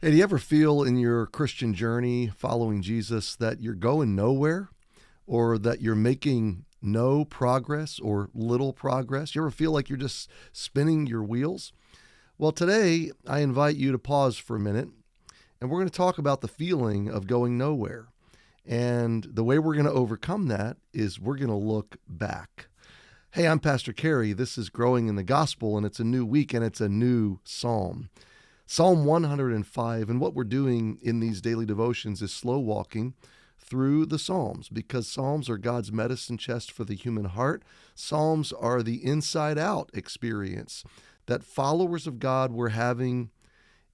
Hey, do you ever feel in your Christian journey following Jesus that you're going nowhere or that you're making no progress or little progress? You ever feel like you're just spinning your wheels? Well, today I invite you to pause for a minute and we're going to talk about the feeling of going nowhere. And the way we're going to overcome that is we're going to look back. Hey, I'm Pastor Cary. This is Growing in the Gospel, and it's a new week and it's a new psalm. Psalm 105, and what we're doing in these daily devotions is slow walking through the Psalms, because Psalms are God's medicine chest for the human heart. Psalms are the inside-out experience that followers of God were having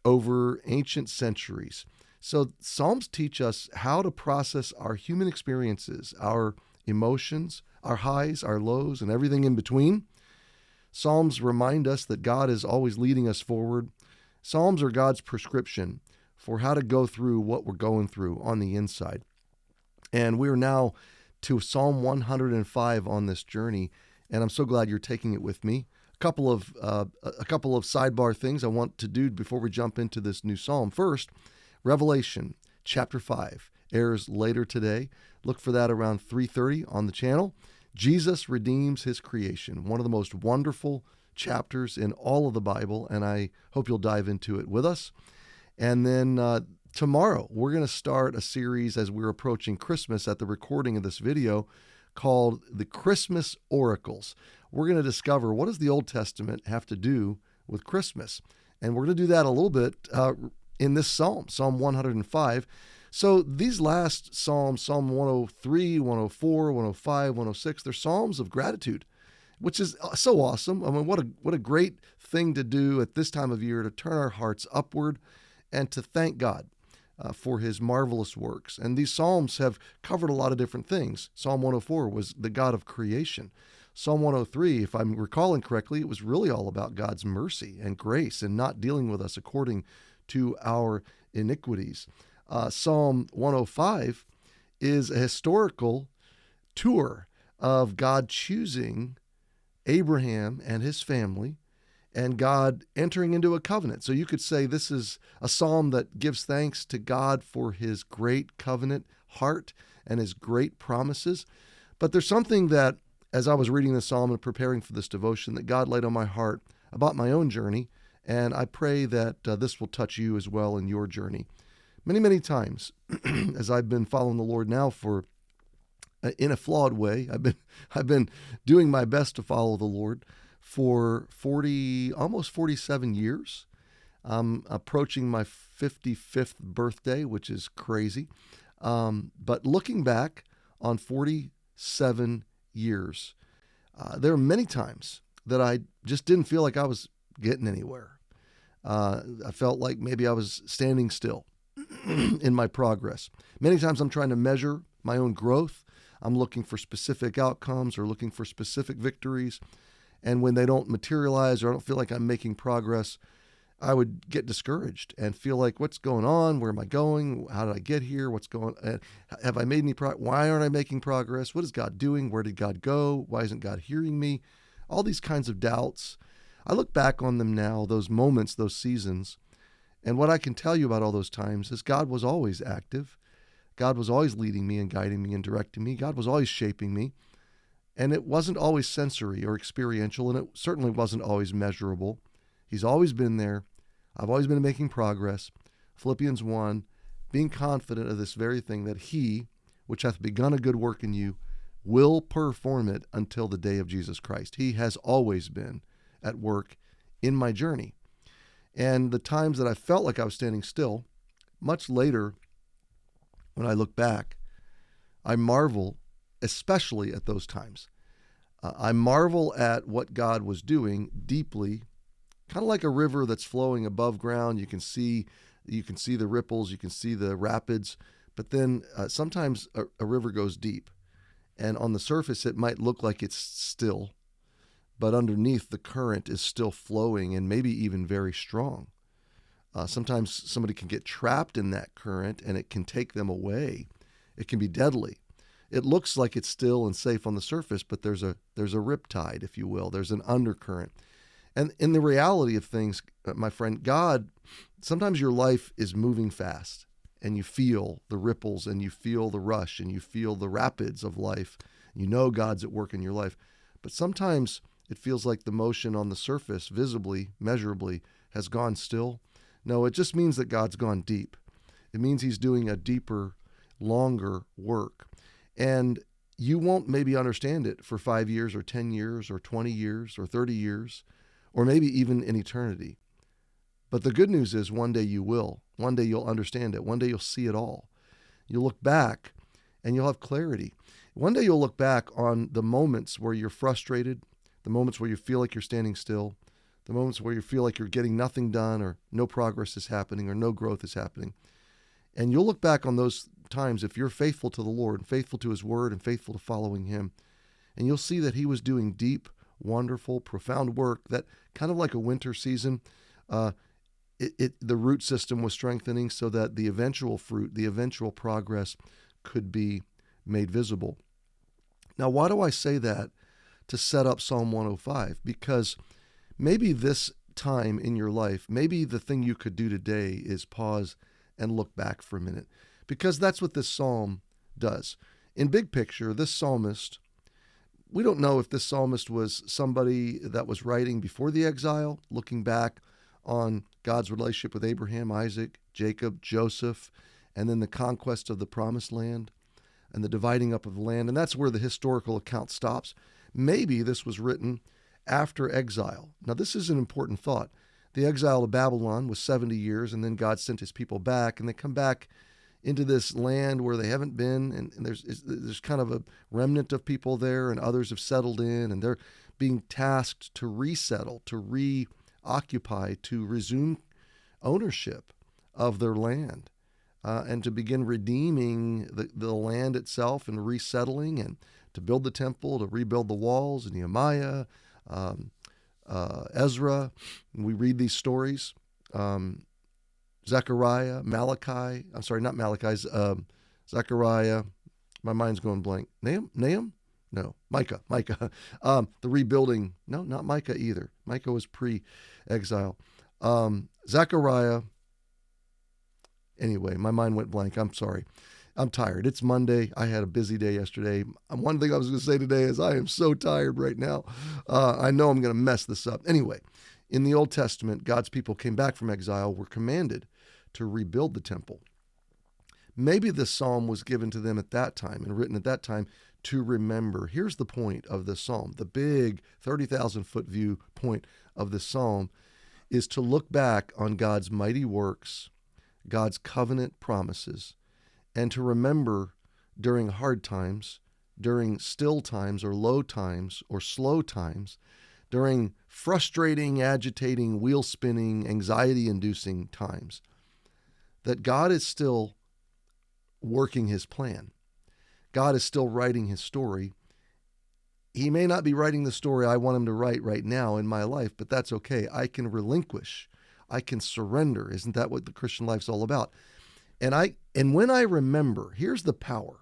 over ancient centuries. So Psalms teach us how to process our human experiences, our emotions, our highs, our lows, and everything in between. Psalms remind us that God is always leading us forward. Psalms are God's prescription for how to go through what we're going through on the inside. And we're now to Psalm 105 on this journey, and I'm so glad you're taking it with me. A couple of sidebar things I want to do before we jump into this new psalm. First, Revelation chapter 5 airs later today. Look for that around 3:30 on the channel. Jesus redeems his creation, one of the most wonderful chapters in all of the Bible, and I hope you'll dive into it with us. And then tomorrow, we're going to start a series as we're approaching Christmas at the recording of this video called The Christmas Oracles. We're going to discover, what does the Old Testament have to do with Christmas? And we're going to do that a little bit in this psalm, Psalm 105. So these last psalms, Psalm 103, 104, 105, 106, they're psalms of gratitude, which is so awesome. I mean, what a great thing to do at this time of year, to turn our hearts upward and to thank God for his marvelous works. And these psalms have covered a lot of different things. Psalm 104 was the God of creation. Psalm 103, if I'm recalling correctly, it was really all about God's mercy and grace and not dealing with us according to our iniquities. Psalm 105 is a historical tour of God choosing Abraham and his family, and God entering into a covenant. So you could say this is a psalm that gives thanks to God for his great covenant heart and his great promises. But there's something that, as I was reading this psalm and preparing for this devotion, that God laid on my heart about my own journey, and I pray that this will touch you as well in your journey. Many, many times, as I've been following the Lord now for in a flawed way. I've been doing my best to follow the Lord for almost 47 years. I'm approaching my 55th birthday, which is crazy. But looking back on 47 years, there are many times that I just didn't feel like I was getting anywhere. I felt like maybe I was standing still in my progress. Many times I'm trying to measure my own growth. I'm looking for specific outcomes or looking for specific victories. And when they don't materialize or I don't feel like I'm making progress, I would get discouraged and feel like, what's going on? Where am I going? How did I get here? What's going on? Have I made any progress? Why aren't I making progress? What is God doing? Where did God go? Why isn't God hearing me? All these kinds of doubts. I look back on them now, those moments, those seasons, and what I can tell you about all those times is God was always active. God was always leading me and guiding me and directing me. God was always shaping me. And it wasn't always sensory or experiential, and it certainly wasn't always measurable. He's always been there. I've always been making progress. Philippians 1, being confident of this very thing, that he, which hath begun a good work in you, will perform it until the day of Jesus Christ. He has always been at work in my journey. And the times that I felt like I was standing still, much later, when I look back, I marvel, especially at those times. I marvel at what God was doing deeply, kind of like a river that's flowing above ground. You can see the ripples, you can see the rapids, but then sometimes a river goes deep, and on the surface it might look like it's still, but underneath the current is still flowing and maybe even very strong. Sometimes somebody can get trapped in that current and it can take them away. It can be deadly. It looks like it's still and safe on the surface, but there's a riptide, if you will. There's an undercurrent. And in the reality of things, my friend, God, sometimes your life is moving fast and you feel the ripples and you feel the rush and you feel the rapids of life. You know God's at work in your life. But sometimes it feels like the motion on the surface, visibly, measurably, has gone still. No, it just means that God's gone deep. It means he's doing a deeper, longer work. And you won't maybe understand it for 5 years or 10 years or 20 years or 30 years or maybe even in eternity. But the good news is one day you will. One day you'll understand it. One day you'll see it all. You'll look back and you'll have clarity. One day you'll look back on the moments where you're frustrated, the moments where you feel like you're standing still, the moments where you feel like you're getting nothing done or no progress is happening or no growth is happening. And you'll look back on those times if you're faithful to the Lord and faithful to his word and faithful to following him. And you'll see that he was doing wonderful, profound work that kind of like a winter season, the root system was strengthening so that the eventual fruit, the eventual progress could be made visible. Now, why do I say that to set up Psalm 105? Because maybe this time in your life, maybe the thing you could do today is pause and look back for a minute, because that's what this psalm does. In big picture, this psalmist, we don't know if this psalmist was somebody that was writing before the exile, looking back on God's relationship with Abraham, Isaac, Jacob, Joseph, and then the conquest of the promised land and the dividing up of the land. And that's where the historical account stops. Maybe this was written after exile. Now, this is an important thought. The exile to Babylon was 70 years, and then God sent his people back, and they come back into this land where they haven't been, and there's kind of a remnant of people there, and others have settled in, and they're being tasked to resettle, to reoccupy, to resume ownership of their land, and to begin redeeming the land itself and resettling, and to build the temple, to rebuild the walls, and Nehemiah, Ezra. We read these stories. Zechariah, Malachi. I'm sorry, not Malachi's. Zechariah. My mind's going blank. Nahum? No. Micah. The rebuilding. No, not Micah either. Micah was pre-exile. Zechariah. Anyway, my mind went blank. I'm sorry. I'm tired. It's Monday. I had a busy day yesterday. One thing I was going to say today is I am so tired right now. I know I'm going to mess this up. Anyway, in the Old Testament, God's people came back from exile, were commanded to rebuild the temple. Maybe this psalm was given to them at that time and written at that time to remember. Here's the point of this psalm. The big 30,000-foot view point of this psalm is to look back on God's mighty works, God's covenant promises, and to remember during hard times, during still times or low times or slow times, during frustrating, agitating, wheel-spinning, anxiety-inducing times, that God is still working his plan. God is still writing his story. He may not be writing the story I want him to write right now in my life, but that's okay. I can relinquish. I can surrender. Isn't that what the Christian life's all about? And when I remember, here's the power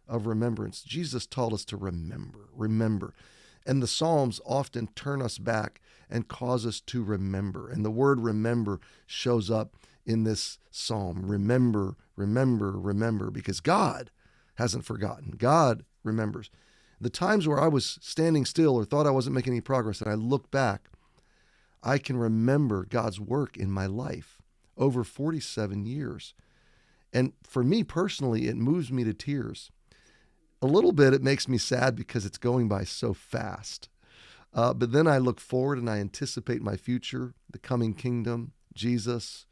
of remembrance. Jesus taught us to remember. And the Psalms often turn us back and cause us to remember. And the word remember shows up in this psalm. Remember, because God hasn't forgotten. God remembers. The times where I was standing still or thought I wasn't making any progress, and I look back, I can remember God's work in my life over 47 years. And for me personally, it moves me to tears. A little bit, it makes me sad because it's going by so fast. But then I look forward and I anticipate my future, the coming kingdom, Jesus,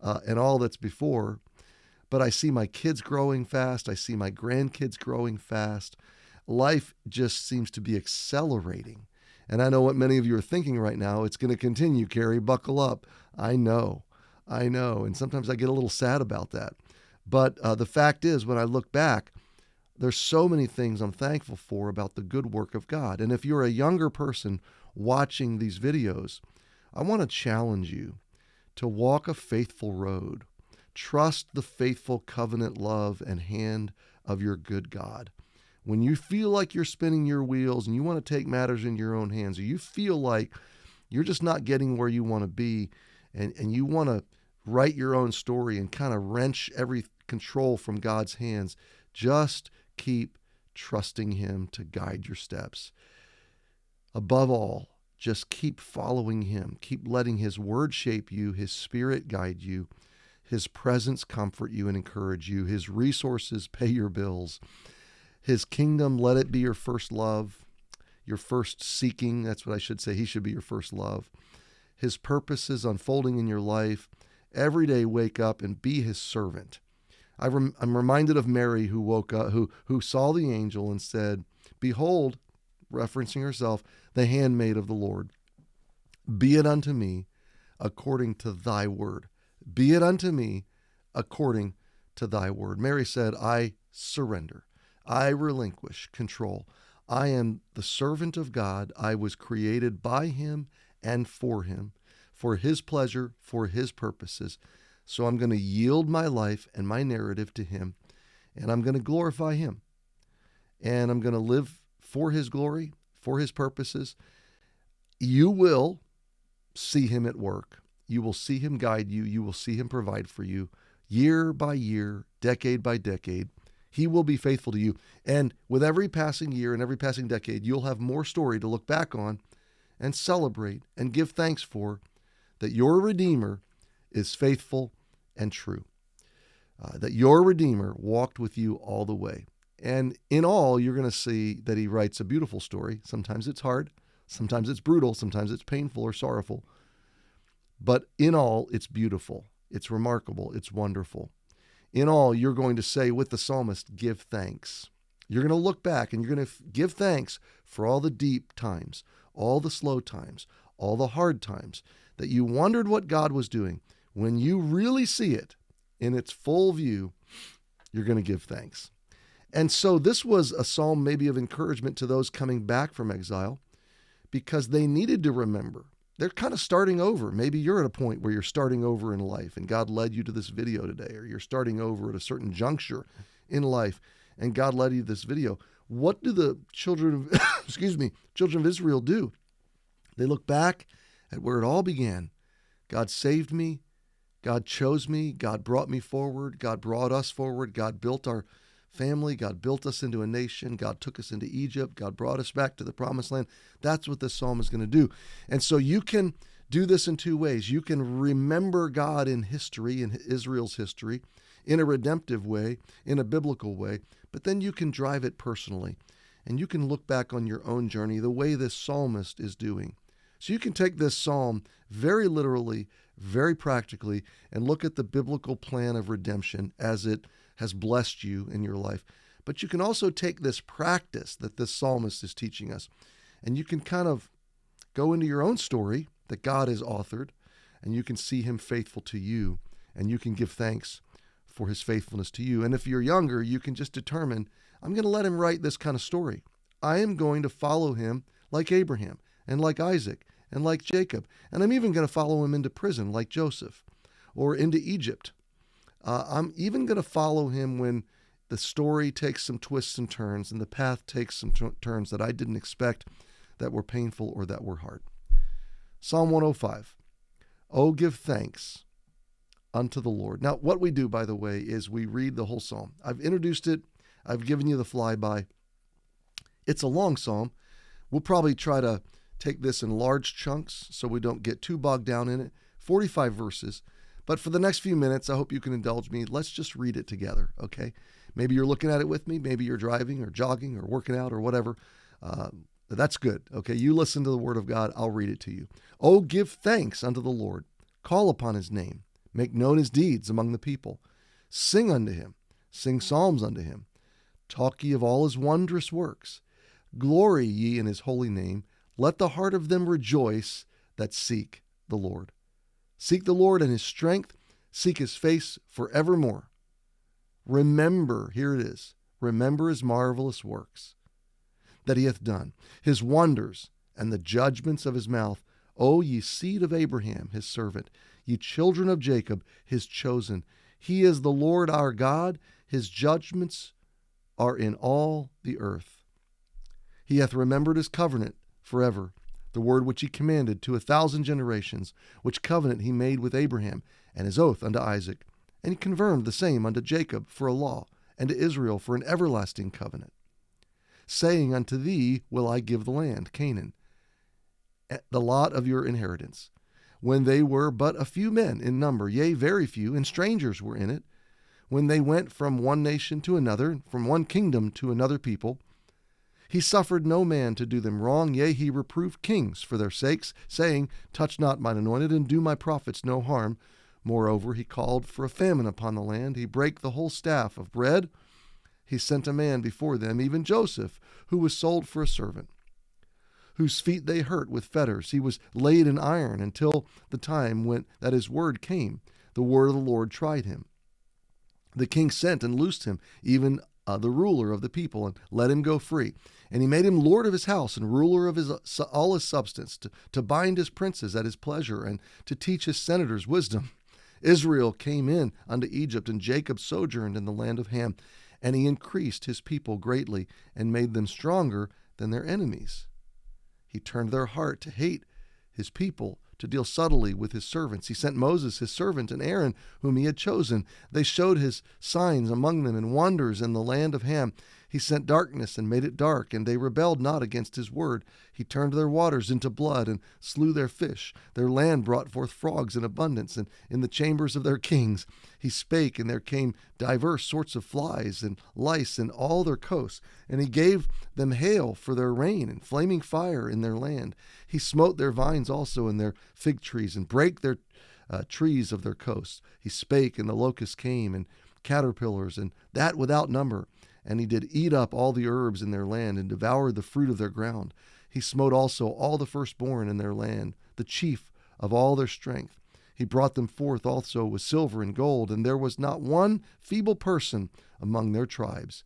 and all that's before. But I see my kids growing fast. I see my grandkids growing fast. Life just seems to be accelerating. And I know what many of you are thinking right now. It's going to continue, Cary. Buckle up. I know. And sometimes I get a little sad about that. But the fact is, when I look back, there's so many things I'm thankful for about the good work of God. And if you're a younger person watching these videos, I want to challenge you to walk a faithful road. Trust the faithful covenant love and hand of your good God. When you feel like you're spinning your wheels and you want to take matters in your own hands, or you feel like you're just not getting where you want to be, and you want to write your own story and kind of wrench every control from God's hands, just keep trusting him to guide your steps. Above all, just keep following him. Keep letting his word shape you, his spirit guide you, his presence comfort you and encourage you, his resources pay your bills, his kingdom, let it be your first love, your first seeking. That's what I should say. He should be your first love. His purposes unfolding in your life. Every day wake up and be his servant. I'm reminded of Mary, who woke up, who saw the angel and said, "Behold," referencing herself, "the handmaid of the Lord. Be it unto me according to thy word." Be it unto me according to thy word. Mary said, "I surrender. I relinquish control. I am the servant of God. I was created by him and for him, for his pleasure, for his purposes. So I'm going to yield my life and my narrative to him, and I'm going to glorify him. And I'm going to live for his glory, for his purposes." You will see him at work. You will see him guide you. You will see him provide for you year by year, decade by decade. He will be faithful to you. And with every passing year and every passing decade, you'll have more story to look back on and celebrate and give thanks for, that your Redeemer is faithful and true, that your Redeemer walked with you all the way. And in all, you're going to see that he writes a beautiful story. Sometimes it's hard, sometimes it's brutal, sometimes it's painful or sorrowful. But in all, it's beautiful, it's remarkable, it's wonderful. In all, you're going to say with the psalmist, give thanks. You're going to look back and you're going to give thanks for all the deep times, all the slow times, all the hard times, that you wondered what God was doing. When you really see it in its full view, you're going to give thanks. And so this was a psalm maybe of encouragement to those coming back from exile, because they needed to remember. They're kind of starting over. Maybe you're at a point where you're starting over in life and God led you to this video today, or you're starting over at a certain juncture in life and God led you to this video. What do the children of, children of Israel do? They look back at where it all began. God saved me. God chose me. God brought me forward. God brought us forward. God built our family. God built us into a nation. God took us into Egypt. God brought us back to the promised land. That's what this psalm is going to do. And so you can do this in two ways. You can remember God in history, in Israel's history, in a redemptive way, in a biblical way, but then you can drive it personally. And you can look back on your own journey the way this psalmist is doing. So you can take this psalm very literally, very practically, and look at the biblical plan of redemption as it has blessed you in your life. But you can also take this practice that this psalmist is teaching us, and you can kind of go into your own story that God has authored, and you can see him faithful to you, and you can give thanks for his faithfulness to you. And if you're younger, you can just determine, I'm going to let him write this kind of story. I am going to follow him like Abraham and like Isaac and like Jacob. And I'm even going to follow him into prison like Joseph, or into Egypt. I'm even going to follow him when the story takes some twists and turns and the path takes some turns that I didn't expect, that were painful or that were hard. Psalm 105. Oh, give thanks unto the Lord. Now, what we do, by the way, is we read the whole psalm. I've introduced it. I've given you the flyby. It's a long psalm. We'll probably try to take this in large chunks so we don't get too bogged down in it. 45 verses. But for the next few minutes, I hope you can indulge me. Let's just read it together, okay? Maybe you're looking at it with me. Maybe you're driving or jogging or working out or whatever. That's good, okay? You listen to the word of God. I'll read it to you. Oh, give thanks unto the Lord. Call upon his name. Make known his deeds among the people. Sing unto him. Sing psalms unto him. Talk ye of all his wondrous works. Glory ye in his holy name. Let the heart of them rejoice that seek the Lord. Seek the Lord and his strength. Seek his face forevermore. Remember, here it is, remember his marvelous works that he hath done, his wonders and the judgments of his mouth. O ye seed of Abraham, his servant, ye children of Jacob, his chosen. He is the Lord our God. His judgments are in all the earth. He hath remembered his covenant forever, the word which he commanded to 1,000 generations, which covenant he made with Abraham, and his oath unto Isaac. And he confirmed the same unto Jacob for a law, and to Israel for an everlasting covenant, saying, Unto thee will I give the land, Canaan, the lot of your inheritance. When they were but a few men in number, yea, very few, and strangers were in it, when they went from one nation to another, from one kingdom to another people, he suffered no man to do them wrong, yea, he reproved kings for their sakes, saying, Touch not mine anointed, and do my prophets no harm. Moreover, he called for a famine upon the land. He brake the whole staff of bread. He sent a man before them, even Joseph, who was sold for a servant, whose feet they hurt with fetters. He was laid in iron until the time when that his word came. The word of the Lord tried him. The king sent and loosed him, even the ruler of the people, and let him go free. And he made him lord of his house and ruler of all his substance, to bind his princes at his pleasure, and to teach his senators wisdom. Israel came in unto Egypt, and Jacob sojourned in the land of Ham. And he increased his people greatly, and made them stronger than their enemies. He turned their heart to hate his people, to deal subtly with his servants. He sent Moses, his servant, and Aaron, whom he had chosen. They showed his signs among them and wonders in the land of Ham. He sent darkness and made it dark, and they rebelled not against his word. He turned their waters into blood and slew their fish. Their land brought forth frogs in abundance, and in the chambers of their kings he spake, and there came divers sorts of flies and lice in all their coasts. And he gave them hail for their rain, and flaming fire in their land. He smote their vines also and their fig trees, and brake their trees of their coasts. He spake, and the locusts came, and caterpillars, and that without number. And he did eat up all the herbs in their land, and devoured the fruit of their ground. He smote also all the firstborn in their land, the chief of all their strength. He brought them forth also with silver and gold, and there was not one feeble person among their tribes.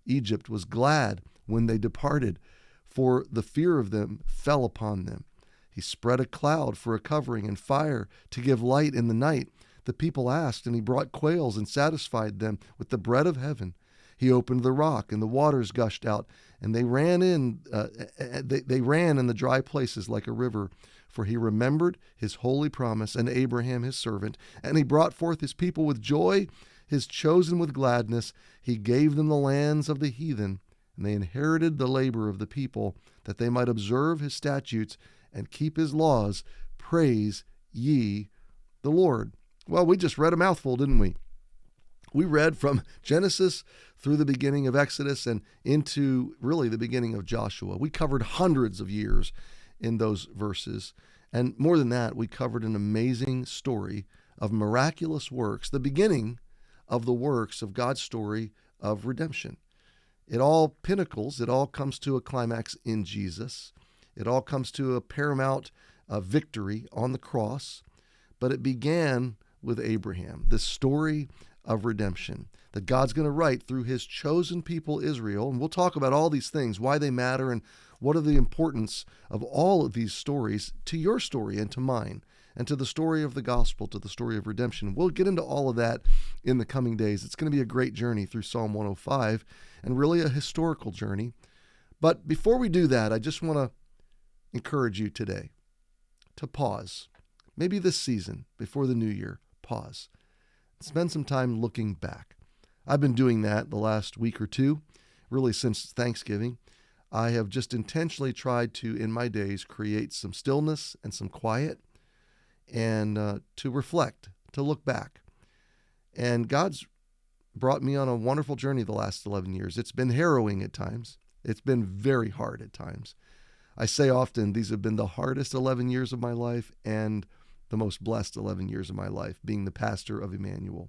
Egypt was glad when they departed, for the fear of them fell upon them. He spread a cloud for a covering, and fire to give light in the night. The people asked, and he brought quails and satisfied them with the bread of heaven. He opened the rock, and the waters gushed out, and they ran in the dry places like a river. For he remembered his holy promise, and Abraham his servant. And he brought forth his people with joy, his chosen with gladness. He gave them the lands of the heathen, and they inherited the labor of the people, that they might observe his statutes and keep his laws. Praise ye the Lord. Well, we just read a mouthful, didn't we? We read from Genesis through the beginning of Exodus and into really the beginning of Joshua. We covered hundreds of years in those verses. And more than that, we covered an amazing story of miraculous works, the beginning of the works of God's story of redemption. It all pinnacles, it all comes to a climax in Jesus. It all comes to a paramount victory on the cross. But it began with Abraham, this story of redemption that God's going to write through his chosen people, Israel. And we'll talk about all these things, why they matter, and what are the importance of all of these stories to your story and to mine, and to the story of the gospel, to the story of redemption. We'll get into all of that in the coming days. It's going to be a great journey through Psalm 105, and really a historical journey. But before we do that, I just want to encourage you today to pause. Maybe this season, before the new year, pause. Spend some time looking back. I've been doing that the last week or two, really since Thanksgiving. I have just intentionally tried to, in my days, create some stillness and some quiet, and to reflect, to look back. And God's brought me on a wonderful journey the last 11 years. It's been harrowing at times. It's been very hard at times. I say often these have been the hardest 11 years of my life and the most blessed 11 years of my life, being the pastor of Emmanuel.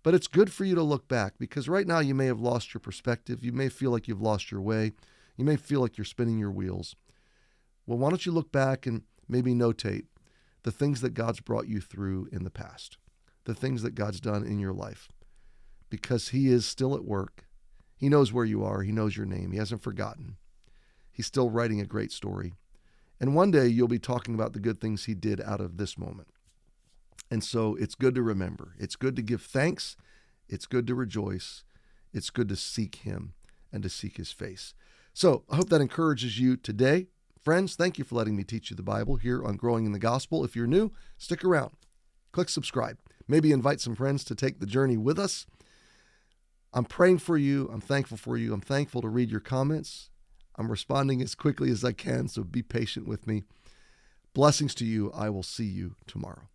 But it's good for you to look back, because right now you may have lost your perspective. You may feel like you've lost your way. You may feel like you're spinning your wheels. Well, why don't you look back and maybe notate the things that God's brought you through in the past, the things that God's done in your life, because he is still at work. He knows where you are. He knows your name. He hasn't forgotten. He's still writing a great story. And one day you'll be talking about the good things he did out of this moment. And so it's good to remember. It's good to give thanks. It's good to rejoice. It's good to seek him and to seek his face. So I hope that encourages you today Friends, thank you for letting me teach you the Bible here on Growing in the Gospel. If you're new, stick around. Click subscribe. Maybe invite some friends to take the journey with us. I'm praying for you. I'm thankful for you. I'm thankful to read your comments. I'm responding as quickly as I can, so be patient with me. Blessings to you. I will see you tomorrow.